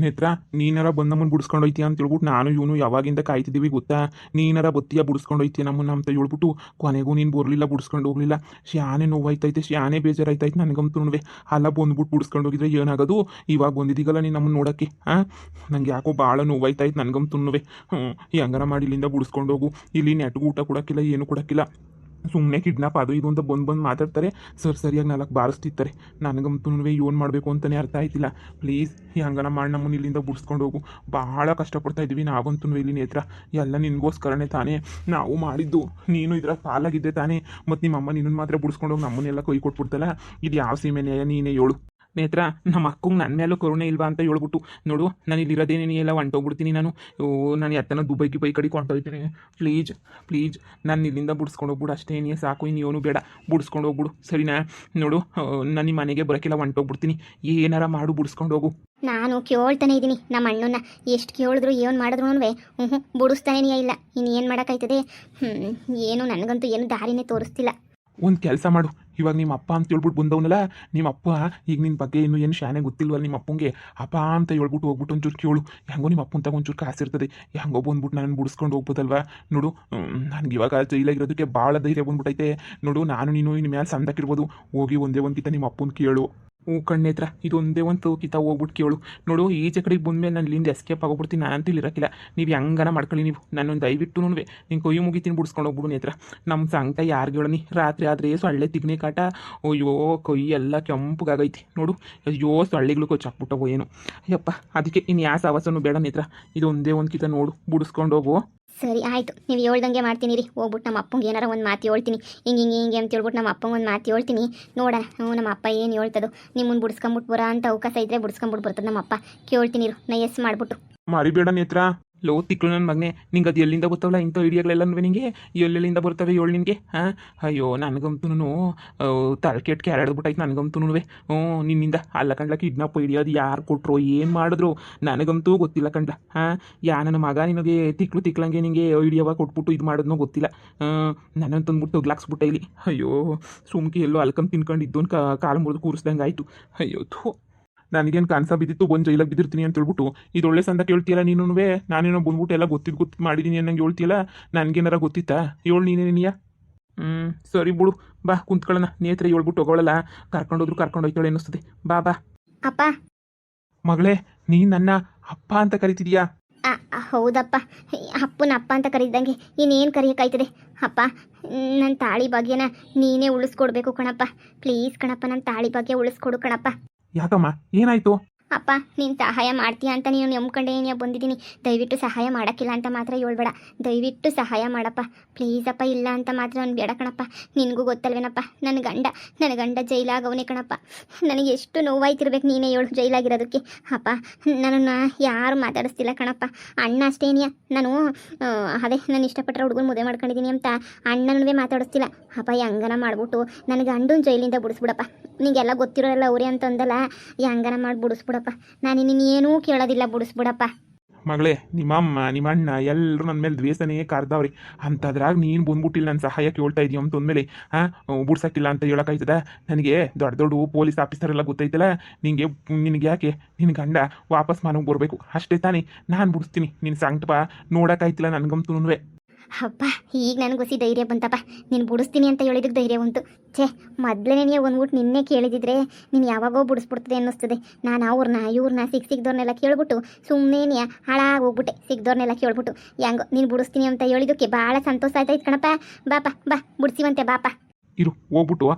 ನೇತ್ರ ನೀನಾರ ಬಂದು ನಮ್ಮನ್ನು ಬಿಡಿಸ್ಕೊಂಡು ಹೋಯ್ತೀಯ ಅಂತ ಹೇಳ್ಬಿಟ್ಟು ನಾನು ಇವನು ಯಾವಾಗಿಂದ ಕಾಯ್ತಿದ್ದೀವಿ ಗೊತ್ತಾ. ನೀನಾರ ಬತ್ತೀಯ ಬಿಡಿಸ್ಕೊಂಡು ಹೋಯ್ತೀಯ ನಮ್ಮನ್ನ ಅಂತ ಹೇಳ್ಬಿಟ್ಟು ಕೊನೆಗೂ ನೀನು ಬರಲಿಲ್ಲ, ಬಿಡಿಸ್ಕೊಂಡು ಹೋಗ್ಲಿಲ್ಲ. ಶಾನೆ ನೋವಾಯ್ತೈತೆ, ಶಾನೆ ಬೇಜಾರಾಯ್ತೈತೆ ನನಗಂತೂ. ಅಲ್ಲ ಬಂದ್ಬಿಟ್ಟು ಬಿಡಿಸ್ಕೊಂಡು ಹೋಗಿದ್ರೆ ಏನಾಗೋದು. ಇವಾಗ ಬಂದಿದ್ದೀಗಲ್ಲ ನೀನು ನಮ್ಮನ್ನು ನೋಡೋಕ್ಕೆ. ನಂಗೆ ಯಾಕೋ ಭಾಳ ನೋವಾಯ್ತಾಯ್ತು ನನಗಂತೂ. ಈ ಹಂಗಾರ ಮಾಡಿ ಇಲ್ಲಿಂದ ಬಿಡಿಸ್ಕೊಂಡು ಹೋಗು. ಇಲ್ಲಿ ನೆಟ್ಗೂ ಊಟ ಕೊಡೋಕ್ಕಿಲ್ಲ, ಏನು ಕೊಡೋಕ್ಕಿಲ್ಲ. ಸುಮ್ಮನೆ ಕಿಡ್ನಾಪ್ ಅದು ಇದು ಅಂತ ಬಂದು ಮಾತಾಡ್ತಾರೆ. ಸರಿಯಾಗಿ 4 ಬಾರಿಸ್ತಿರ್ತಾರೆ. ನನಗಂತೂ ಏನು ಮಾಡಬೇಕು ಅಂತಲೇ ಅರ್ಥ ಆಯ್ತಿಲ್ಲ. ಪ್ಲೀಸ್ ಈ ಹಂಗನ ಮಾಡಿ ನಮ್ಮನ್ನು ಇಲ್ಲಿಂದ ಬಿಡಿಸ್ಕೊಂಡು ಹೋಗು. ಭಾಳ ಕಷ್ಟಪಡ್ತಾ ಇದ್ದೀವಿ ನಾವಂತೂ ಇಲ್ಲಿ ನೇತ್ರ. ಎಲ್ಲ ನಿನಗೋಸ್ಕರನೇ ತಾನೇ ನಾವು ಮಾಡಿದ್ದು. ನೀನು ಇದ್ರ ಪಾಲಾಗಿದ್ದೆ ತಾನೇ. ಮತ್ತು ನಿಮ್ಮಮ್ಮ ನಿನ್ನನ್ನು ಮಾತ್ರ ಬಿಡಿಸ್ಕೊಂಡು ಹೋಗಿ ನಮ್ಮನ್ನೆಲ್ಲ ಕೈ ಕೊಟ್ಬಿಡ್ತಲ್ಲ. ಇದು ಯಾವ ಸೀಮೆ ನ್ಯಾಯ, ನೀನೇ ಹೇಳು. ನೇತ್ರ ನಮ್ಮ ಅಕ್ಕಂಗೆ ನನ್ನ ಮೇಲೂ ಕರುಣೆ ಇಲ್ವಾ ಅಂತ ಹೇಳ್ಬಿಟ್ಟು ನೋಡು, ನಾನು ಇಲ್ಲಿರೋದೇನೇ ಎಲ್ಲ ಹೊಂಟೋಗ್ಬಿಡ್ತೀನಿ. ನಾನು ಎತ್ತನ ದುಬೈ ಕಡೆ ಹೊಂಟೋಗ್ತೀನಿ. ಪ್ಲೀಜ್ ನಾನು ಇಲ್ಲಿಂದ ಬಿಡಿಸ್ಕೊಂಡು ಹೋಗ್ಬಿಡು ಅಷ್ಟೇ. ನೀ ಸಾಕು, ಇನ್ನೇನು ಬೇಡ, ಬಿಡಿಸ್ಕೊಂಡು ಹೋಗ್ಬಿಡು ಸರಿನಾ. ನೋಡು, ನಾನು ನಿಮ್ಮ ಮನೆಗೆ ಬರೋಕ್ಕೆಲ್ಲ ಹೊಂಟೋಗ್ಬಿಡ್ತೀನಿ. ಏನಾರ ಮಾಡು, ಬಿಡಿಸ್ಕೊಂಡು ಹೋಗು. ನಾನು ಕೇಳ್ತಾನೆ ಇದ್ದೀನಿ ನಮ್ಮ ಅಣ್ಣನ. ಎಷ್ಟು ಕೇಳಿದ್ರು ಏನು ಮಾಡಿದ್ರು ಬಿಡಿಸ್ತಾನೇ ಇಲ್ಲ. ಇನ್ನು ಏನು ಮಾಡೋಕ್ಕಾಯ್ತದೆ. ಏನು ನನಗಂತೂ ಏನು ದಾರಿನೇ ತೋರಿಸ್ತಿಲ್ಲ. ಒಂದು ಕೆಲಸ ಮಾಡು, ಇವಾಗ ನಿಮ್ಮ ಅಪ್ಪ ಅಂತ ಹೇಳ್ಬಿಟ್ಟು ಬಂದವನಲ್ಲ, ನಿಮ್ಮ ಅಪ್ಪ ಈಗ ನಿನ್ನ ಬಗ್ಗೆ ಇನ್ನೂ ಏನು ಶಾನೆ ಗೊತ್ತಿಲ್ವಲ್ಲ ನಿಮ್ಮ ಅಪ್ಪಂಗೆ. ಅಪ್ಪ ಅಂತ ಹೇಳ್ಬಿಟ್ಟು ಹೋಗ್ಬಿಟ್ಟು ಒಂಚೂರು ಕೇಳು. ಹೆಂಗೋ ನಿಮ್ಮ ಅಪ್ಪನ ತಗೊಂಡು ಒಂಚೂರು ಕಾಸಿರ್ತದೆ, ಹೆಂಗೋ ಬಂದ್ಬಿಟ್ಟು ನಾನು ಬಿಡಿಸ್ಕೊಂಡು ಹೋಗ್ಬೋದಲ್ವಾ. ನೋಡು, ನನಗೆ ಇವಾಗ ಜೈಲಾಗಿರೋದಕ್ಕೆ ಭಾಳ ಧೈರ್ಯ ಬಂದ್ಬಿಟ್ಟೈತೆ. ನೋಡು, ನಾನು ನೀನು ಇನ್ನು ಮೇಲೆ ಸಂದಕ್ಕಿರ್ಬೋದು. ಹೋಗಿ ಒಂದೇ ಒಂದು ಕಿತ ನಿಮ್ಮ ಅಪ್ಪನ ಕೇಳು. ಕಣ್ಣೇತ್ರ ಇದೊಂದೇ ಒಂದು ಕಿತ ಹೋಗ್ಬಿಟ್ಟು ಕೇಳು. ನೋಡು, ಈಚೆ ಕಡೆಗೆ ಬಂದಮೇಲೆ ನಾನು ಇಲ್ಲಿಂದ ಎಸ್ಕೇಪ್ ಆಗೋಗ್ಬಿಡ್ತೀನಿ. ನಾನು ಅಂತೂ ಇಲ್ಲಿರಕ್ಕಿಲ್ಲ. ನೀವು ಹೆಂಗನ ಮಾಡ್ಕೊಳ್ಳಿ. ನೀವು ನನ್ನೊಂದು ದಯವಿಟ್ಟು ನಿನ್ನ ಕೈ ಮುಗಿತೀನಿ, ಬಿಡಿಸ್ಕೊಂಡು ಹೋಗ್ಬಿಡು ನೇತ್ರ. ನಮ್ಮ ಸಂಕಟ ಯಾರಿಗೆ ಹೇಳನಿ. ರಾತ್ರಿ ಆದರೆ ಸೊಳ್ಳೆ ತಿಗ್ನೆ ಕಾಟ. ಅಯ್ಯೋ, ಕೈ ಎಲ್ಲ ಕೆಂಪಗಾಗೈತಿ ನೋಡು. ಅಯ್ಯೋ, ಸೊಳ್ಳೆಗಳು ಕೊಚ್ಚಾಕ್ಬಿಟ್ಟವು ಏನು. ಅಯ್ಯಪ್ಪ, ಅದಕ್ಕೆ ಇನ್ನು ಯಾವ ಸಾವಸನೂ ಬೇಡ ನೇತ್ರ. ಇದೊಂದೇ ಒಂದು ಕಿತ ನೋಡು, ಬಿಡಿಸ್ಕೊಂಡು ಹೋಗು. ಸರಿ ಆಯಿತು, ನೀವು ಹೇಳ್ದಂಗೆ ಮಾಡ್ತೀನಿ ರೀ. ಹೋಗ್ಬಿಟ್ಟು ನಮ್ಮ ಅಪ್ಪಂಗೆ ಏನಾರ ಒಂದು ಮಾತು ಹೇಳ್ತೀನಿ. ಹಿಂಗೆ ಅಂತ ಹೇಳ್ಬಿಟ್ಟು ನಮ್ಮ ಅಪ್ಪಂಗೆ ಒಂದು ಮಾತು ಹೇಳ್ತೀನಿ. ನೋಡೋಣ ನಮ್ಮ ಅಪ್ಪ ಏನು ಹೇಳ್ತದೋ. ನಿಮ್ಮನ್ನು ಬಿಡಿಸ್ಕೊಂಬಿಟ್ಟು ಬರೋ ಅಂತ ಅವಕಾಶ ಇದ್ದರೆ ಬಿಡಿಸ್ಕೊಂಬಿಟ್ಟು ಬರ್ತದೆ ನಮ್ಮ ಅಪ್ಪ. ಕೇಳ್ತೀನಿ ಇರು, ನಾ ಎಸ್ ಮಾಡಿಬಿಟ್ಟು. ಮರಿಬೇಡ ನೇತ್ರ. ಲೋ ತಿಕ್ಳು ನನ್ನ ಮಗನೇ, ನಿಂಗೆ ಅದು ಎಲ್ಲಿಂದ ಗೊತ್ತವಲ್ಲ ಇಂಥ ಐಡಿಯಾಗಳೆಲ್ಲನೂ ನಿನಗೆ ಎಲ್ಲೆಲ್ಲಿಂದ ಬರ್ತವೆ ಹೇಳು ನಿನಗೆ. ಅಯ್ಯೋ, ನನಗಂತೂ ತಲೆಕೆಟ್ಟು ಕ್ಯಾರಾಡ್ಬಿಟ್ಟಾಯ್ತು ನನಗಂತೂ. ನಿನ್ನಿಂದ ಅಲ್ಲ ಕಂಡ್ಲ ಕಿಡ್ನಾಪ್ ಹಿಡಿಯೋದು ಯಾರು ಕೊಟ್ಟರು, ಏನು ಮಾಡಿದ್ರು ನನಗಂತೂ ಗೊತ್ತಿಲ್ಲ ಕಂಡ್ಲ. ನನ್ನ ಮಗ ನಿನಗೆ ತಿಕ್ಳಂಗೆ ನಿನಗೆ ಐಡಿಯಾವಾಗ ಕೊಟ್ಬಿಟ್ಟು ಇದು ಮಾಡೋದನ್ನೋ ಗೊತ್ತಿಲ್ಲ. ನನ್ನಂತಂದ್ಬಿಟ್ಟು ತೊಗ್ಲಾಕ್ಸ್ಬಿಟ್ಟೆ ಇಲ್ಲಿ. ಅಯ್ಯೋ, ಸುಮ್ಕೆ ಎಲ್ಲೋ ಅಲ್ಕಂದು ತಿನ್ಕೊಂಡು ಇದ್ದೊಂದು ಕಾಲು ಮುರಿದು ಕೂರಿಸ್ದಂಗೆ ಆಯಿತು. ಅಯ್ಯೋ ಥೂ, ನನಗೇನು ಕನಸ ಬಿದ್ದಿತ್ತು ಬಂದು ಜೈಲಾಗಿ ಬಿದ್ದಿರ್ತೀನಿ ಅಂತ ಹೇಳ್ಬಿಟ್ಟು ಇದು ಒಳ್ಳೆ ಸಂದ ಕೇಳ್ತೀಯಲ್ಲ ನೀನು. ನಾನೇನೋ ಬಂದ್ಬಿಟ್ಟು ಎಲ್ಲ ಗೊತ್ತಿದ್ದು ಮಾಡಿದ್ದೀನಿ ಅನ್ನಂಗೆ ಹೇಳ್ತೀಯಲ್ಲ. ನನಗೇನಾರ ಗೊತ್ತಿತ್ತಾ? ಹೇಳು ನೀನೇನಿಯಾ. ಸರಿ ಬಿಡು, ಬಾ ಕುಂತ್ಕೊಳ್ಳೋಣ. ನೇತ್ರ ಹೇಳ್ಬಿಟ್ಟು ಹೋಗೋಳಲ್ಲ, ಕರ್ಕೊಂಡೋದ್ರು ಕರ್ಕೊಂಡು ಹೋಯ್ತಾಳೆ ಅನ್ನಿಸ್ತದೆ. ಬಾ. ಅಪ್ಪ. ಮಗಳೇ, ನೀನು ನನ್ನ ಅಪ್ಪ ಅಂತ ಕರಿತಿದ್ಯಾ? ಹೌದಪ್ಪ, ಅಪ್ಪನ ಅಪ್ಪ ಅಂತ ಕರೀದಂಗೆ ಇನ್ನೇನು ಕರೆಯೋಕ್ಕಾಯ್ತದೆ. ಅಪ್ಪ, ನನ್ನ ತಾಳಿ ಭಾಗ್ಯನ ನೀನೇ ಉಳಿಸ್ಕೊಡ್ಬೇಕು ಕಣಪ್ಪ. ಪ್ಲೀಸ್ ಕಣಪ್ಪ, ನನ್ನ ತಾಳಿ ಭಾಗ್ಯ ಉಳಿಸ್ಕೊಡು ಕಣಪ್ಪ. ಯಾಕಮ್ಮ, ಏನಾಯ್ತು? ಅಪ್ಪ, ನೀನು ಸಹಾಯ ಮಾಡ್ತೀಯ ಅಂತ ನೀನು ನಂಬ್ಕೊಂಡೇ ಬಂದಿದ್ದೀನಿ. ದಯವಿಟ್ಟು ಸಹಾಯ ಮಾಡೋಕ್ಕಿಲ್ಲ ಅಂತ ಮಾತ್ರ ಹೇಳ್ಬೇಡ. ದಯವಿಟ್ಟು ಸಹಾಯ ಮಾಡಪ್ಪ ಪ್ಲೀಸ್ ಅಪ್ಪ. ಇಲ್ಲ ಅಂತ ಮಾತ್ರ ಅವ್ನು ಬೇಡ ಕಣಪ್ಪ. ನಿನಗೂ ಗೊತ್ತಲ್ವೇನಪ್ಪ, ನನ್ನ ಗಂಡ ಜೈಲಾಗವನೇ ಕಣಪ್ಪ. ನನಗೆ ಎಷ್ಟು ನೋವಾಯ್ತಿರ್ಬೇಕು ನೀನೇ ಹೇಳು ಜೈಲಾಗಿರೋದಕ್ಕೆ. ಅಪ್ಪ, ನನ್ನನ್ನು ಯಾರು ಮಾತಾಡಿಸ್ತಿಲ್ಲ ಕಣಪ್ಪ. ಅಣ್ಣ ಅಷ್ಟೇನಿಯ, ನಾನು ನಾನು ಇಷ್ಟಪಟ್ಟರೆ ಹುಡುಗನ ಮದುವೆ ಮಾಡ್ಕೊಂಡಿದ್ದೀನಿ ಅಂತ ಅಣ್ಣನವೇ ಮಾತಾಡಿಸ್ತಿಲ್ಲ. ಅಪ್ಪ, ಹೆಂಗನ ಮಾಡ್ಬಿಟ್ಟು ನನ್ನ ಗಂಡನ ಜೈಲಿಂದ ಬಿಡಿಸ್ಬಿಡಪ್ಪ. ನಿಂಗೆಲ್ಲ ಗೊತ್ತಿರೋಲ್ಲ ಅವರೇ ಅಂತಂದಲ್ಲ, ಹೆಂಗನ ಮಾಡಿ ಬಿಡಿಸ್ಬಿಡಪ್ಪ. ನಾನು ಇನ್ನೇನೂ ಕೇಳೋದಿಲ್ಲ, ಬಿಡಿಸ್ಬಿಡಪ್ಪ. ಮಗಳೇ, ನಿಮ್ಮಮ್ಮ ನಿಮ್ಮ ಅಣ್ಣ ಎಲ್ಲರೂ ನನ್ನ ಮೇಲೆ ದ್ವೇಷನೇ ಕಾರ್ದವ್ರಿ. ಅಂಥದ್ರಾಗ ನೀನು ಬಂದ್ಬಿಟ್ಟಿಲ್ಲ ನನ್ನ ಸಹಾಯ ಕೇಳ್ತಾ ಇದೀಯ ಅಂತಂದಮೇಲೆ ಬಿಡ್ಸಕ್ಕಿಲ್ಲ ಅಂತ ಹೇಳೋಕ್ಕಾಯ್ತದ? ನನಗೆ ದೊಡ್ಡ ಪೊಲೀಸ್ ಆಫೀಸರೆಲ್ಲ ಗೊತ್ತೈತಲ್ಲ. ನಿನಗೆ ಯಾಕೆ ನಿನ್ನ ಗಂಡ ವಾಪಸ್ ಮನೆಗೆ ಬರಬೇಕು ಅಷ್ಟೇ ತಾನೇ. ನಾನು ಬಿಡಿಸ್ತೀನಿ. ನಿನ್ನ ಸಂಕಟ ನೋಡೋಕ್ಕಾಯ್ತಿಲ್ಲ ನನಗಂತೂ. ಅಪ್ಪ, ಈಗ ನನಗೊಸಿ ಧೈರ್ಯ ಬಂತಪ್ಪ. ನೀನು ಬಿಡಿಸ್ತೀನಿ ಅಂತ ಹೇಳಿದಕ್ಕೆ ಧೈರ್ಯ ಬಂತು. ಮೊದಲೇ ನೀವು ಬಂದ್ಬಿಟ್ಟು ನಿನ್ನೆ ಕೇಳಿದಿದ್ರೆ ನೀನು ಯಾವಾಗೋ ಬಿಡಿಸ್ಬಿಡ್ತದೆ ಅನ್ನಿಸ್ತದೆ. ನಾನು ಇವ್ರನ್ನ ಸಿಕ್ದವ್ರನ್ನೆಲ್ಲ ಕೇಳ್ಬಿಟ್ಟು ಸುಮ್ಮನೆ ಹಾಳಾಗೋಗ್ಬಿಟ್ಟೆ. ಸಿಕ್ದವ್ರನ್ನೆಲ್ಲ ಕೇಳ್ಬಿಟ್ಟು ಹೆಂಗೋ ನೀನು ಬಿಡಿಸ್ತೀನಿ ಅಂತ ಹೇಳಿದಕ್ಕೆ ಭಾಳ ಸಂತೋಷ ಆಯ್ತಾಯ್ತು ಕಣಪ್ಪ. ಬಾ ಬಿಡಿಸಿವಂತೆ ಬಾಪ. ಇರು, ಹೋಗ್ಬಿಟ್ಟು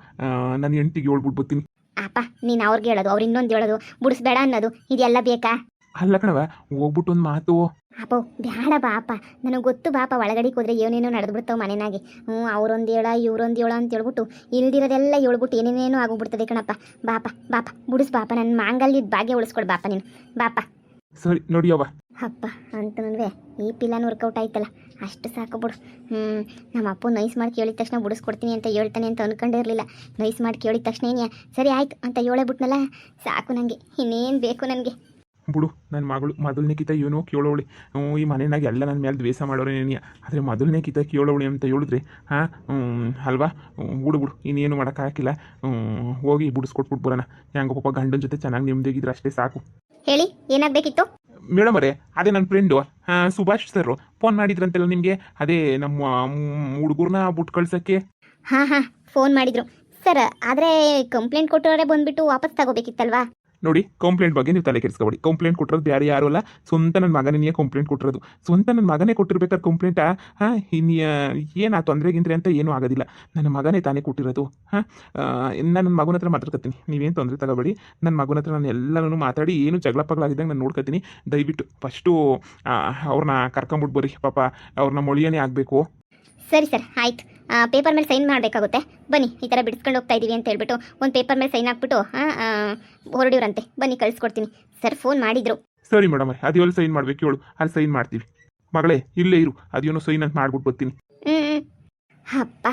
ನನ್ನ ಹೆಂಡತಿಗೆ ಹೇಳ್ಬಿಟ್ಟು ಬರ್ತೀನಿ. ಅಪ್ಪ, ನೀನು ಅವ್ರಿಗೆ ಹೇಳೋದು, ಅವ್ರು ಇನ್ನೊಂದು ಹೇಳೋದು, ಬಿಡಿಸ್ಬೇಡ ಅನ್ನೋದು ಇದೆಲ್ಲ ಬೇಕಾ? ಅಲ್ಲ ಕಣವ, ಹೋಗ್ಬಿಟ್ಟು ಒಂದು ಮಾತು. ಅಪ್ಪೋ, ಬೇಡ ಬಾಪ, ನನಗೆ ಗೊತ್ತು ಬಾಪ. ಒಳಗಡೆಗೆ ಹೋದ್ರೆ ಏನೇನೋ ನಡೆದ್ಬಿಡ್ತಾವೆ ಮನೆಯಾಗೆ. ಅವರೊಂದು ಹೇಳ ಇವ್ರೊಂದು ಹೇಳ ಅಂತ ಹೇಳ್ಬಿಟ್ಟು ಇಲ್ದಿರೋದೆಲ್ಲ ಹೇಳ್ಬಿಟ್ಟು ಏನೇನೇನೋ ಆಗೋಗ್ಬಿಡ್ತದೆ ಕಣಪ್ಪ. ಬಾಪ ಬಿಡಿಸ್ ಬಾಪ. ನನ್ನ ಮಾಂಗಲ್ಯದ ಭಾಗ್ಯ ಉಳಿಸ್ಕೊಡು ಬಾಪ ನೀನು. ಬಾಪ ಸರಿ ನೋಡಿಯವ್ವ. ಅಪ್ಪ ಅಂತನೂ ಈ ಪಿಲ್ಲಾನು ವರ್ಕೌಟ್ ಆಯ್ತಲ್ಲ, ಅಷ್ಟು ಸಾಕು ಬಿಡು. ನಮ್ಮ ಅಪ್ಪ ನೈಸ್ ಮಾಡಿ ಕೇಳಿದ ತಕ್ಷಣ ಬಿಡಿಸ್ಕೊಡ್ತೀನಿ ಅಂತ ಹೇಳ್ತಾನೆ ಅಂತ ಅಂದ್ಕೊಂಡೇ ಇರಲಿಲ್ಲ. ನೈಸ್ ಮಾಡಿ ಕೇಳಿದ ತಕ್ಷಣ ಸರಿ ಆಯ್ತು ಅಂತ ಹೇಳೇಬಿಟ್ನಲ್ಲ, ಸಾಕು ನನಗೆ. ಇನ್ನೇನು ಬೇಕು ನನಗೆ? ಬಿಡು, ನನ್ನ ಮಗಳು ಮೊದಲನೇಕಿತ ಏನೋ ಕೇಳೋಳಿ. ಈ ಮನೆಯಾಗ ಎಲ್ಲ ನನ್ನ ಮೇಲೆ ದ್ವೇಷ ಮಾಡೋರೆ ನೆನೆಯ. ಆದರೆ ಮೊದಲನೇಕಿತ ಕೇಳೋಳಿ ಅಂತ ಹೇಳಿದ್ರೆ ಅಲ್ವಾ? ಬಿಡು, ಇನ್ನೇನು ಮಾಡೋಕ್ಕಾಗಿಲ್ಲ. ಹೋಗಿ ಬಿಡಿಸ್ಕೊಟ್ಬಿಟ್ಟು ಬರೋಣ. ಹೆಂಗೋ ಪಾಪ ಗಂಡನ ಜೊತೆ ಚೆನ್ನಾಗಿ ನೆಮ್ಮದಿಯಾಗಿದ್ರೆ ಅಷ್ಟೇ ಸಾಕು. ಹೇಳಿ ಏನಾಗಬೇಕಿತ್ತು? ಮೇಡಮ್ ಅವರೇ, ಅದೇ ನನ್ನ ಫ್ರೆಂಡು ಸುಭಾಷ್ ಸರ್ ಫೋನ್ ಮಾಡಿದ್ರಂತೆಲ್ಲ ನಿಮಗೆ, ಅದೇ ನಮ್ಮ ಹುಡುಗರನ್ನ ಬಿಟ್ಟು ಕಳ್ಸೋಕ್ಕೆ. ಹಾಂ ಹಾಂ, ಫೋನ್ ಮಾಡಿದ್ರು ಸರ್. ಆದರೆ ಕಂಪ್ಲೇಂಟ್ ಕೊಟ್ಟವರೇ ಬಂದುಬಿಟ್ಟು ವಾಪಸ್ ತಗೋಬೇಕಿತ್ತಲ್ವಾ? ನೋಡಿ, ಕಂಪ್ಲೇಂಟ್ ಬಗ್ಗೆ ನೀವು ತಲೆ ಕೆಡಿಸ್ಕೊಬೇಡಿ. ಕಂಪ್ಲೇಂಟ್ ಕೊಟ್ಟಿರೋದು ಬೇರೆ ಯಾರು ಅಲ್ಲ, ಸ್ವಂತ ನನ್ನ ಮಗನೇ ಕಂಪ್ಲೇಂಟ್ ಕೊಟ್ಟಿರೋದು. ಸ್ವಂತ ನನ್ನ ಮಗನೇ ಕೊಟ್ಟಿರ್ಬೇಕಾದ್ರೆ ಕಂಪ್ಲೇಂಟಾ? ಇನ್ನು ಏನು ಆ ತೊಂದರೆಗಿಂದ್ರೆ ಅಂತ ಏನೂ ಆಗೋದಿಲ್ಲ. ನನ್ನ ಮಗನೇ ತಾನೇ ಕೊಟ್ಟಿರೋದು. ನಾನು ನನ್ನ ಮಗನ ಹತ್ರ ಮಾತಾಡ್ಕೊತೀನಿ, ನೀವೇನು ತೊಂದರೆ ತಗೋಬೇಡಿ. ನನ್ನ ಮಗನ ಹತ್ರ ನಾನು ಎಲ್ಲನೂ ಮಾತಾಡಿ ಏನು ಜಗಳ ಪಗಳಾಗಿದ್ದಂಗೆ ನಾನು ನೋಡ್ಕೊತೀನಿ. ದಯವಿಟ್ಟು ಫಸ್ಟು ಅವ್ರನ್ನ ಕರ್ಕೊಂಬಿಟ್ಟು ಬರ್ರಿ, ಪಾಪ ಅವ್ರನ್ನ ಮೊಳಿಯನೇ ಆಗಬೇಕು. ಸರಿ ಸರ್, ಆಯ್ತು. ಪೇಪರ್ ಮೇಲೆ ಸೈನ್ ಮಾಡಬೇಕಾಗುತ್ತೆ. ಬನ್ನಿ, ಈ ಥರ ಬಿಡಿಸ್ಕೊಂಡು ಹೋಗ್ತಾ ಇದ್ದೀವಿ ಅಂತ ಹೇಳ್ಬಿಟ್ಟು ಒಂದು ಪೇಪರ್ ಮೇಲೆ ಸೈನ್ ಹಾಕ್ಬಿಟ್ಟು ಹೊರಡಿವ್ರಂತೆ. ಬನ್ನಿ, ಕಳಿಸ್ಕೊಡ್ತೀನಿ. ಸರ್ ಫೋನ್ ಮಾಡಿದ್ರು. ಸರಿ ಮೇಡಮ್, ಅದೇನು ಸೈನ್ ಮಾಡ್ಬೇಕು ಹೇಳು, ಅಲ್ಲಿ ಸೈನ್ ಮಾಡ್ತೀವಿ. ಮಗಳೇ ಇಲ್ಲೇ ಇರು, ಅದೇನೋ ಸೈನ್ ಅಂತ ಮಾಡ್ಬಿಟ್ಟು ಬರ್ತೀನಿ. ಅಪ್ಪ,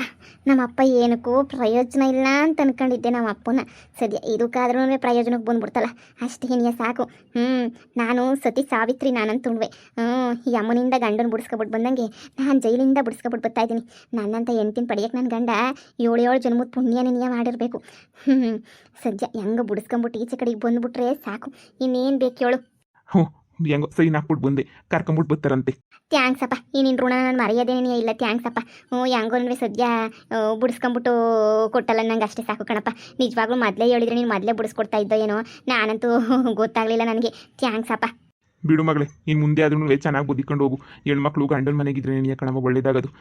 ನಮ್ಮಪ್ಪ ಏನಕ್ಕೂ ಪ್ರಯೋಜನ ಇಲ್ಲ ಅಂತ ಅನ್ಕೊಂಡಿದ್ದೆ ನಮ್ಮ ಅಪ್ಪನ. ಸದ್ಯ ಇದಕ್ಕಾದ್ರೂ ಪ್ರಯೋಜನಕ್ಕೆ ಬಂದ್ಬಿಡ್ತಲ್ಲ, ಅಷ್ಟೇನಿಯ ಸಾಕು. ನಾನು ಸತಿ ಸಾವಿತ್ರಿ ನಾನಂತುಣ್ವೆ. ಈ ಅಮ್ಮನಿಂದ ಗಂಡನ ಬಿಡಿಸ್ಕೊಬಿಟ್ಟು ಬಂದಂಗೆ ನಾನು ಜೈಲಿಂದ ಬಿಡಿಸ್ಕೊಬಿಟ್ಟು ಬರ್ತಾ ಇದ್ದೀನಿ. ನನ್ನಂತ ಹೆಂಡ್ತಿನ ಪಡೆಯಕ್ಕೆ ನನ್ನ ಗಂಡ 7 ಜನ್ಮದ ಪುಣ್ಯನೇ ಮಾಡಿರಬೇಕು. ಸದ್ಯ ಹೆಂಗೆ ಬಿಡಿಸ್ಕೊಂಬಿಟ್ಟು ಈಚೆ ಕಡೆಗೆ ಬಂದುಬಿಟ್ರೆ ಸಾಕು. ಇನ್ನೇನು ಬೇಕು ಹೇಳು? ಹ್ಞೂ, ಹೆಂಗೋ ಸೈನ್ ಹಾಕ್ಬಿಟ್ಟು ಬಂದೆ, ಕರ್ಕೊಂಬಿಟ್ಟು ಬರ್ತಾರಂತೆ. ಥ್ಯಾಂಕ್ಸ್ ಅಪ್ಪ, ಈ ನಿನ್ನ ಋಣ ನಾನು ಮರೆಯೋದೇನೇ ಇಲ್ಲ. ಥ್ಯಾಂಕ್ಸ್ ಅಪ್ಪ. ಹೆಂಗೋನ್ವೆ ಸದ್ಯ ಬಿಡಿಸ್ಕೊಂಬಿಟ್ಟು ಕೊಟ್ಟಲ್ಲ, ನಂಗೆ ಅಷ್ಟೇ ಸಾಕು ಕಣಪ್ಪ. ನಿಜವಾಗ್ಲೂ ಮೊದಲೇ ಹೇಳಿದ್ರೆ ನೀನು ಮೊದಲೇ ಬಿಡಿಸ್ಕೊಡ್ತಾ ಇದ್ದೋ ಏನೋ, ನಾನಂತೂ ಗೊತ್ತಾಗಲಿಲ್ಲ ನನಗೆ. ಥ್ಯಾಂಕ್ಸ್ ಅಪ್ಪ. ಬಿಡು ಮಗಳೇ, ಇನ್ನು ಮುಂದೆ ಆದ್ರೂ ಚೆನ್ನಾಗಿ ಬುದ್ಧಿಕೊಂಡು ಹೋಗು. ಹೆಣ್ಮಕ್ಳು ಗಂಡನ ಮನೆಗಿದ್ರೆ ನೀನು ಕಣವ ಒಳ್ಳೇದಾಗೋದು.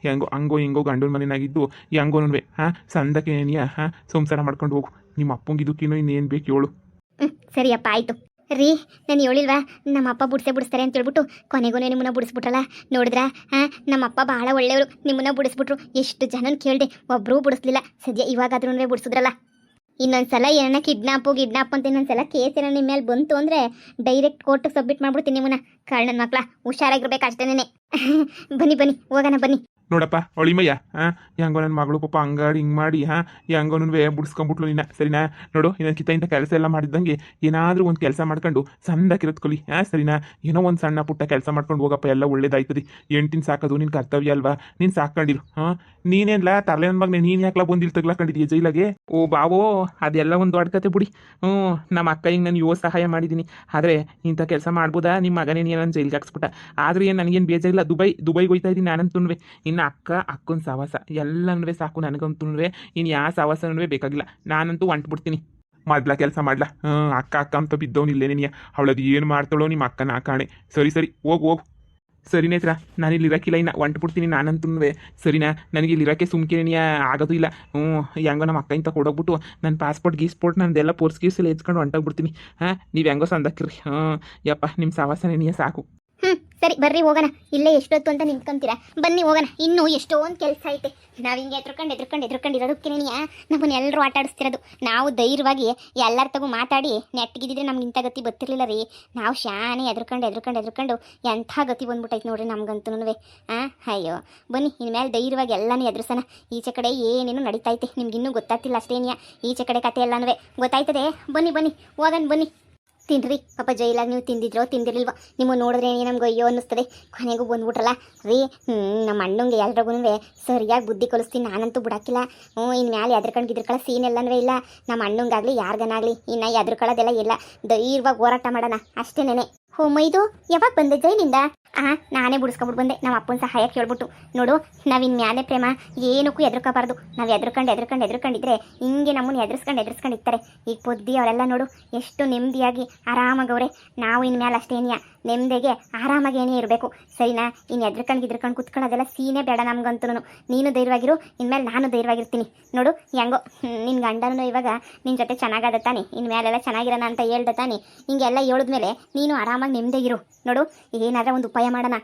ಹೆಂಗೋ ಹಂಗೋ ಹಿಂಗೋ ಗಂಡನ ಮನೆಯಾಗಿದ್ದು ಹೆಂಗೋನುವೆ ಸಂದಕ್ಕೆ ನೀಯ ಸಂಸಾರ ಮಾಡ್ಕೊಂಡು ಹೋಗು. ನಿಮ್ಮ ಅಪ್ಪಂಗಿದ್ದಕ್ಕಿನ್ನೂ ಇನ್ನೇನು ಬೇಕು ಹೇಳು? ಸರಿಯಪ್ಪ, ಆಯಿತು ರೀ. ನಾನು ಹೇಳಿಲ್ವಾ ನಮ್ಮಪ್ಪ ಬಿಡಿಸ್ತಾರೆ ಅಂತ ಹೇಳ್ಬಿಟ್ಟು, ಕೊನೆಗೂ ನಿಮ್ಮನ್ನ ಬಿಡಿಸ್ಬಿಟ್ರಲ್ಲ. ನೋಡಿದ್ರಾ? ನಮ್ಮಪ್ಪ ಭಾಳ ಒಳ್ಳೆಯವರು. ನಿಮ್ಮನ್ನ ಬಿಡಿಸ್ಬಿಟ್ರು. ಎಷ್ಟು ಜನನ ಕೇಳಿದೆ, ಒಬ್ಬರೂ ಬಿಡಿಸ್ಲಿಲ್ಲ. ಸದ್ಯ ಇವಾಗಾದ್ರೂ ಬಿಡಿಸಿದ್ರಲ್ಲ. ಇನ್ನೊಂದ್ಸಲ ಏನನ್ನ ಕಿಡ್ನಾಪ್ ಅಂತ ಇನ್ನೊಂದ್ಸಲ ಕೇಸ್ ಏನೋ ನಿಮ್ಮ ಮೇಲೆ ಬಂತು ಅಂದರೆ ಡೈರೆಕ್ಟ್ ಕೋರ್ಟಿಗೆ ಸಬ್ಮಿಟ್ ಮಾಡ್ಬಿಡ್ತೀನಿ ನಿಮ್ಮನ್ನ. ಕಾರಣನ ಮಕ್ಕಳ ಹುಷಾರಾಗಿರ್ಬೇಕು ಅಷ್ಟೇನೆ. ಬನ್ನಿ ಬನ್ನಿ ಹೋಗೋಣ ಬನ್ನಿ. ನೋಡಪ್ಪ ಒಳಿಮಯ್ಯ, ಹೆಂಗೋ ನನ್ನ ಮಗಳು ಪಾಪ ಹಂಗಾಡಿ ಹಿಂಗೆ ಮಾಡಿ ಹೆಂಗೋನು ಬಿಡಿಸ್ಕೊಂಬಿಟ್ಲು ನಿನ್ನ. ಸರಿನಾ? ನೋಡು, ಇನ್ನೊಂದು ಇಂಥ ಕೆಲಸ ಎಲ್ಲ ಮಾಡಿದಂಗೆ ಏನಾದರೂ ಒಂದು ಕೆಲಸ ಮಾಡ್ಕೊಂಡು ಸಂದಾಕಿರೋದು ಕಲಿ. ಸರಿನಾ? ಏನೋ ಒಂದು ಸಣ್ಣ ಪುಟ್ಟ ಕೆಲಸ ಮಾಡ್ಕೊಂಡು ಹೋಗಪ್ಪ, ಎಲ್ಲ ಒಳ್ಳೇದಾಯ್ತದೆ. ಹೆಂಡ್ತಿನ ಸಾಕೋದು ನಿನ್ನ ಕರ್ತವ್ಯ ಅಲ್ವಾ? ನೀನು ಸಾಕೊಂಡಿರು. ನೀನೇನ್ಲ ತರಲೆ ನನ್ನ ಮಗನೇ, ನೀನು ಯಾಕಲ ಬಂದಿಲ್ಲಿ ತಗ್ಲಾಕೊಂಡಿದ್ದೀಯ ಜೈಲಾಗೆ? ಓ ಬಾವೋ, ಅದೆಲ್ಲ ಒಂದು ದೊಡ್ಡ ಕತೆ ಬಿಡಿ. ನಮ್ಮ ಅಕ್ಕ ಹಿಂಗೆ ನಾನು ಸಹಾಯ ಮಾಡಿದ್ದೀನಿ. ಆದರೆ ಇಂಥ ಕೆಲಸ ಮಾಡ್ಬೋದಾ? ನಿಮ್ಮ ಮಗನೇ ಏನೋ ಜೈಲಿಗೆ ಹಾಕ್ಸ್ಬಿಟ್ಟ. ಆದರೆ ಏನು ನನಗೇನು ಬೇಜಾರಿಲ್ಲ. ದುಬೈಗೆ ಹೋಯ್ತಾ ಇದ್ದೀನಿ ನಾನಂತೂ. ಇನ್ನು ಅಕ್ಕನ ಸವಾಸ ಎಲ್ಲನೂ ಸಾಕು ನನಗಂತೂ. ಇನ್ನು ಯಾವ ಸವಾಸನೂ ಬೇಕಾಗಿಲ್ಲ. ನಾನಂತೂ ಹೊಂಟ್ಬಿಡ್ತೀನಿ. ಮೊದ್ಲ ಕೆಲಸ ಮಾಡ್ಲಾ? ಅಕ್ಕ ಅಂತ ಬಿದ್ದವನಿಲ್ಲೇ ನೀನು. ಅವಳದು ಏನು ಮಾಡ್ತಾಳೋ ನಿಮ್ಮ ಅಕ್ಕನ ಕಾಣೆ. ಸರಿ ಹೋಗು. ಸರಿನೇ ಹತ್ರ, ನಾನು ಇಲ್ಲಿ ಇರೋಕ್ಕಿಲ್ಲ, ಇನ್ನು ಹೊಂಟ್ಬಿಡ್ತೀನಿ ನಾನಂತೂ. ಸರಿನಾ? ನನಗೆ ಇಲ್ಲಿ ಇರೋಕ್ಕೆ ಸುಮ್ಕೆ ಆಗೋದು ಇಲ್ಲ. ಹೆಂಗೋ ನಮ್ಮ ಅಕ್ಕ ಇಂತ ಕೊಡೋಗ್ಬಿಟ್ಟು ನನ್ನ ಗೀಸ್ಪೋರ್ಟ್ ನಂದೆಲ್ಲ ಪೋರ್ಸ್ ಎಲ್ಲ ಎತ್ಕೊಂಡು ಹೊಂಟೋಗ್ಬಿಡ್ತೀನಿ. ನೀವು ಹೆಂಗೋ ಸಂದಕ್ಕಿರಿ. ಯಪ್ಪ, ನಿಮ್ಮ ಸವಾಸನೇ ಸಾಕು. ಸರಿ ಬರ್ರಿ ಹೋಗೋಣ. ಇಲ್ಲೇ ಎಷ್ಟೊತ್ತು ಅಂತ ನಿಂತ್ಕೊಂತೀರಾ? ಬನ್ನಿ ಹೋಗೋಣ. ಇನ್ನೂ ಎಷ್ಟೊಂದು ಕೆಲಸ ಐತೆ. ನಾವು ಹಿಂಗೆ ಎದ್ರುಕೊಂಡಿರೋದಕ್ಕೇನೆ ನಮ್ಮನ್ನ ಎಲ್ಲರೂ ಆಟ ಆಡಿಸ್ತಿರೋದು. ನಾವು ಧೈರ್ಯವಾಗಿ ಎಲ್ಲರ ತಗೋ ಮಾತಾಡಿ ನೆಟ್ಟಗಿದ್ದಿದ್ರೆ ನಮ್ಗೆ ಇಂಥ ಗತಿ ಗೊತ್ತಿರಲಿಲ್ಲ ರೀ. ನಾವು ಶಾನೆ ಎದ್ರುಕೊಂಡು ಎಂಥ ಗತಿ ಬಂದ್ಬಿಟ್ಟೈತೆ ನೋಡ್ರಿ ನಮ್ಗಂತೂ. ಅಯ್ಯೋ ಬನ್ನಿ, ಇನ್ಮೇಲೆ ಧೈರ್ಯವಾಗಿ ಎಲ್ಲನೂ ಎದುರಿಸೋಣ. ಈಚೆ ಕಡೆ ಏನೇನು ನಡೀತೈತೆ ನಿಮ್ಗೆ ಇನ್ನೂ ಗೊತ್ತಾಗ್ತಿಲ್ಲ ಅಷ್ಟೇನಿಯ. ಈಚೆ ಕಡೆ ಕತೆ ಎಲ್ಲನೂ ಗೊತ್ತಾಯ್ತದೆ. ಬನ್ನಿ ಹೋಗೋಣ ಬನ್ನಿ. ತಿನ್ನಿರಿ ಪಾಪ, ಜೈಲಾಗಿ ನೀವು ತಿಂದಿದ್ರೋ ತಿಂದಿರಲಿಲ್ವ, ನಿಮಗೆ ನೋಡಿದ್ರೆ ನಮ್ಗೆ ಅಯ್ಯೋ ಅನ್ನಿಸ್ತದೆ. ಕೊನೆಗೂ ಬಂದ್ಬಿಟ್ರಲ್ಲ ರೀ. ನಮ್ಮ ಅಣ್ಣಂಗೆ ಎಲ್ರಿಗೂ ಸರಿಯಾಗಿ ಬುದ್ಧಿ ಕಲಿಸ್ತೀನಿ. ನಾನಂತೂ ಬಿಡೋಕ್ಕಿಲ್ಲ. ಇನ್ನು ಮ್ಯಾಲೆ ಎದ್ರಕಳ ಸೀನ್ ಎಲ್ಲನೂ ಇಲ್ಲ. ನಮ್ಮ ಅಣ್ಣಂಗಾಗಲಿ ಯಾರಿಗನಾಗಲಿ ಇನ್ನು ಎದ್ರಕೊಳ್ಳೋದೆಲ್ಲ ಇಲ್ಲ. ಧೈರ್ಯವಾಗಿ ಹೋರಾಟ ಮಾಡೋಣ ಅಷ್ಟೇನೆ. ಮೈದು ಯಾವಾಗ ಬಂದೆ ಜೈಲಿಂದ? ನಾನೇ ಬಿಡಿಸ್ಕೊಂಬಿಟ್ಟು ಬಂದೆ ನಮ್ಮ ಅಪ್ಪನ ಸಹಾಯ ಕೇಳ್ಬಿಟ್ಟು. ನೋಡು, ನಾವಿನ್ ಮ್ಯಾಲೆ ಪ್ರೇಮ ಏನಕ್ಕೂ ಎದ್ರಕೋಬಾರ್ದು. ನಾವು ಎದ್ರಕೊಂಡಿದ್ರೆ ಹಿಂಗೆ ನಮ್ಮನ್ನು ಎದುರಿಸ್ಕೊಂಡು ಇರ್ತಾರೆ. ಈಗ ಬುದ್ಧಿ ಅವರೆಲ್ಲ ನೋಡು ಎಷ್ಟು ನೆಮ್ಮದಿಯಾಗಿ ಆರಾಮಾಗವ್ರೆ. ನಾವು ಇನ್ಮೇಲೆ ಅಷ್ಟೇನಿಯ ನೆಮ್ಮದಿಗೆ ಆರಾಮಾಗೇನೇ ಇರಬೇಕು. ಸರಿನಾ? ಇನ್ನು ಎದ್ರಕೊಂಡು ಕುತ್ಕೊಳ್ಳೋದೆಲ್ಲ ಸೀನೇ ಬೇಡ ನಮ್ಗಂತೂ. ನೀನು ಧೈರ್ಯವಾಗಿರು, ಇನ್ಮೇಲೆ ನಾನು ಧೈರ್ಯವಾಗಿರ್ತೀನಿ. ನೋಡು, ಹೆಂಗೋ ನಿನ್ನ ಗಂಡನೂ ಇವಾಗ ನಿನ್ನ ಜೊತೆ ಚೆನ್ನಾಗದ ತಾನೆ, ಇನ್ಮೇಲೆಲ್ಲ ಚೆನ್ನಾಗಿರೋಣ ಅಂತ ಹೇಳ್ದೆ ತಾನೆ. ಹಿಂಗೆಲ್ಲ ಹೇಳಿದ್ಮೇಲೆ ನೀನು ಆರಾಮಾಗಿ ನೆಮ್ಮದಿಗಿರು. ನೋಡು, ಏನಾದರೂ ಒಂದು ಉಪಾಯ ಮಾಡೋಣ.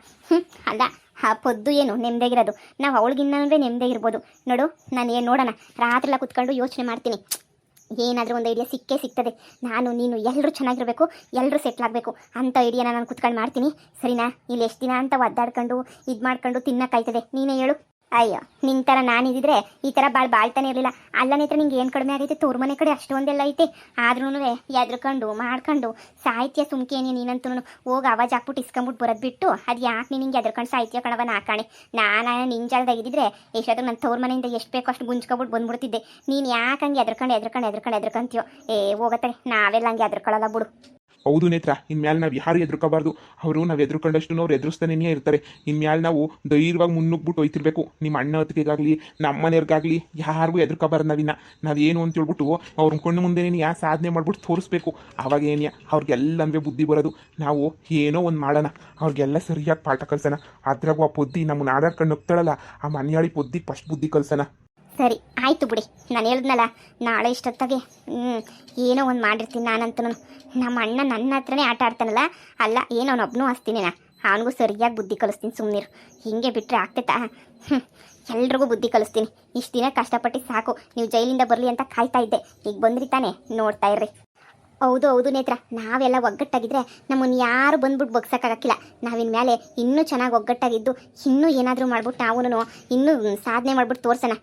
ಅಲ್ಲ, ಪೊದ್ದು ಏನು ನೆಮ್ಮದಿಗಿರೋದು, ನಾವು ಅವಳಿಗಿನ್ನವೇ ನೆಮ್ಮದಿಗಿರ್ಬೋದು. ನೋಡು, ನಾನು ಏನು ನೋಡೋಣ, ರಾತ್ರಿ ಎಲ್ಲ ಕುತ್ಕೊಂಡು ಯೋಚನೆ ಮಾಡ್ತೀನಿ. ಏನಾದರೂ ಒಂದು ಐಡಿಯಾ ಸಿಗ್ತದೆ. ನಾನು ನೀನು ಎಲ್ಲರೂ ಚೆನ್ನಾಗಿರಬೇಕು, ಎಲ್ಲರೂ ಸೆಟ್ಲ್ ಆಗಬೇಕು ಅಂಥ ಐಡಿಯಾನ ನಾನು ಕುತ್ಕೊಂಡು ಮಾಡ್ತೀನಿ. ಸರಿನಾ? ಇಲ್ಲಿ ಎಷ್ಟು ದಿನ ಅಂತ ಒದ್ದಾಡ್ಕೊಂಡು ಇದು ಮಾಡ್ಕೊಂಡು ತಿನ್ನೋಕ್ಕಾಯ್ತದೆ? ನೀನೇ ಹೇಳು. ಅಯ್ಯೋ, ನಿನ್ನ ಥರ ನಾನಿದ್ದಿದ್ರೆ ಈ ಥರ ಬಾಳ್ತಾನೆ ಇರಲಿಲ್ಲ. ಅಲ್ಲನೇ ಹತ್ರ ನಿಂಗೆ ಏನು ಕಡಿಮೆ ಆಗೈತೆ? ತೋರ್ ಮನೆ ಕಡೆ ಅಷ್ಟೊಂದೆಲ್ಲ ಐತೆ. ಆದ್ರೂ ಎದ್ರಕೊಂಡು ಮಾಡ್ಕೊಂಡು ಸಾಹಿತ್ಯ ಸುಮ್ಕೇನೆ ನೀನಂತೂ. ಹೋಗಿ ಆವಾಜ್ ಹಾಕ್ಬಿಟ್ಟು ಇಸ್ಕೊಂಬಿಟ್ಟು ಬರೋದು ಬಿಟ್ಟು ಅದು ಯಾಕೆ ನಿನಗೆ ಎದ್ರಕೊಂಡು ಸಾಹಿತ್ಯ ಕಣವ ನಾಕಾಣೆ. ನಾನು ನಿನ್ನ ಜಾಗದಾಗಿದ್ದಿದ್ರೆ ಎಷ್ಟಾದ್ರೂ ನನ್ನ ತೋರ್ ಮನೆಯಿಂದ ಎಷ್ಟು ಬೇಕೋ ಅಷ್ಟು ಗುಂಜ್ಕೊಬಿಟ್ಟು ಬಂದ್ಬಿಡ್ತಿದ್ದೆ. ನೀನು ಯಾಕೆ ಹಂಗೆ ಎದ್ರಕೊಂತೀಯೋ? ಹೋಗತ್ತೆ, ನಾವೆಲ್ಲ ಹಂಗೆ ಎದ್ರಕೊಳ್ಳಲ್ಲ ಬಿಡು. ಹೌದು ನೇತ್ರ ಇನ್ಮೇಲೆ ನಾವು ಯಾರು ಎದುರ್ಕೋಬಾರ್ದು. ಅವರು ನಾವು ಎದುರ್ಕೊಂಡಷ್ಟು ಅವ್ರು ಎದುರಿಸ್ತಾನೇ ಇರ್ತಾರೆ. ಇನ್ಮೇಲೆ ನಾವು ಧೈರ್ಯವಾಗಿ ಮುನ್ನುಗ್ಬಿಟ್ಟು ಹೋಯ್ತಿರ್ಬೇಕು. ನಿಮ್ಮ ಅಣ್ಣ ಹೊತ್ತಿಗೆಗಾಗಲಿ ನಮ್ಮ ಮನೆಯವ್ರಿಗಾಗಲಿ ಯಾರಿಗೂ ಎದುರ್ಕೋಬಾರ್ದು. ನಾವೇನು ಅಂತ ಹೇಳ್ಬಿಟ್ಟು ಅವ್ರ ಕಣ್ಣು ಮುಂದೆನೇ ಯಾ ಸಾಧನೆ ಮಾಡ್ಬಿಟ್ಟು ತೋರಿಸ್ಬೇಕು. ಅವಾಗ ಏನ್ಯಾ ಅವ್ರಿಗೆಲ್ಲನೂ ಬುದ್ಧಿ ಬರೋದು. ನಾವು ಏನೋ ಒಂದು ಮಾಡೋಣ, ಅವ್ರಿಗೆಲ್ಲ ಸರಿಯಾಗಿ ಪಾಠ ಕಲ್ಸೋಣ. ಅದ್ರಾಗೂ ಆ ಪೊದ್ದಿ ನಮ್ಮನ್ನ ಆಡಾಡ್ಕೊಂಡು ಹೋಗ್ತಾಳಲ್ಲ, ಆ ಮನೆಯಾಳಿ ಪೊದ್ದಿಗೆ ಫಸ್ಟ್ ಬುದ್ಧಿ ಕಲ್ಸೋಣ. ಸರಿ ಆಯಿತು ಬಿಡಿ, ನಾನು ಹೇಳಿದ್ನಲ್ಲ ನಾಳೆ ಇಷ್ಟೊತ್ತಾಗೆ ಏನೋ ಒಂದು ಮಾಡಿರ್ತೀನಿ ನಾನಂತೂ. ನಮ್ಮ ಅಣ್ಣ ನನ್ನ ಹತ್ರನೇ ಆಟ ಆಡ್ತಾನಲ್ಲ, ಅಲ್ಲ ಏನೋ ಅವನೊಬ್ಬನೂ ಹಸ್ತೀನಿ ಅವನಿಗೂ ಸರಿಯಾಗಿ ಬುದ್ಧಿ ಕಲಿಸ್ತೀನಿ. ಸುಮ್ಮನಿರು, ಹಿಂಗೆ ಬಿಟ್ಟರೆ ಆಗ್ತೈತಾ? ಎಲ್ರಿಗೂ ಬುದ್ಧಿ ಕಲಿಸ್ತೀನಿ. ಇಷ್ಟು ದಿನ ಕಷ್ಟಪಟ್ಟು ಸಾಕು, ನೀವು ಜೈಲಿಂದ ಬರಲಿ ಅಂತ ಕಾಯ್ತಾ ಇದ್ದೆ. ಈಗ ಬಂದ್ರಿ ತಾನೇ, ನೋಡ್ತಾ ಇರ್ರಿ. ಹೌದು ಹೌದು ನೇತ್ರ, ನಾವೆಲ್ಲ ಒಗ್ಗಟ್ಟಾಗಿದ್ದರೆ ನಮ್ಮನ್ನು ಯಾರು ಬಂದ್ಬಿಟ್ಟು ಬಗ್ಸೋಕ್ಕಾಗಕ್ಕಿಲ್ಲ. ನಾವಿನ ಮೇಲೆ ಇನ್ನೂ ಚೆನ್ನಾಗಿ ಒಗ್ಗಟ್ಟಾಗಿದ್ದು ಇನ್ನೂ ಏನಾದರೂ ಮಾಡ್ಬಿಟ್ಟು ನಾವು ಇನ್ನೂ ಸಾಧನೆ ಮಾಡ್ಬಿಟ್ಟು ತೋರ್ಸೋಣ.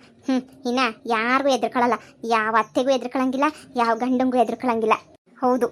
ಇನ್ನು ಯಾರಿಗೂ ಎದುರ್ಕೊಳ್ಳಲ್ಲ, ಯಾವ ಅತ್ತೆಗೂ ಎದುರ್ಕೊಳ್ಳಂಗಿಲ್ಲ, ಯಾವ ಗಂಡಂಗೂ ಎದುರ್ಕೊಳ್ಳಂಗಿಲ್ಲ. ಹೌದು,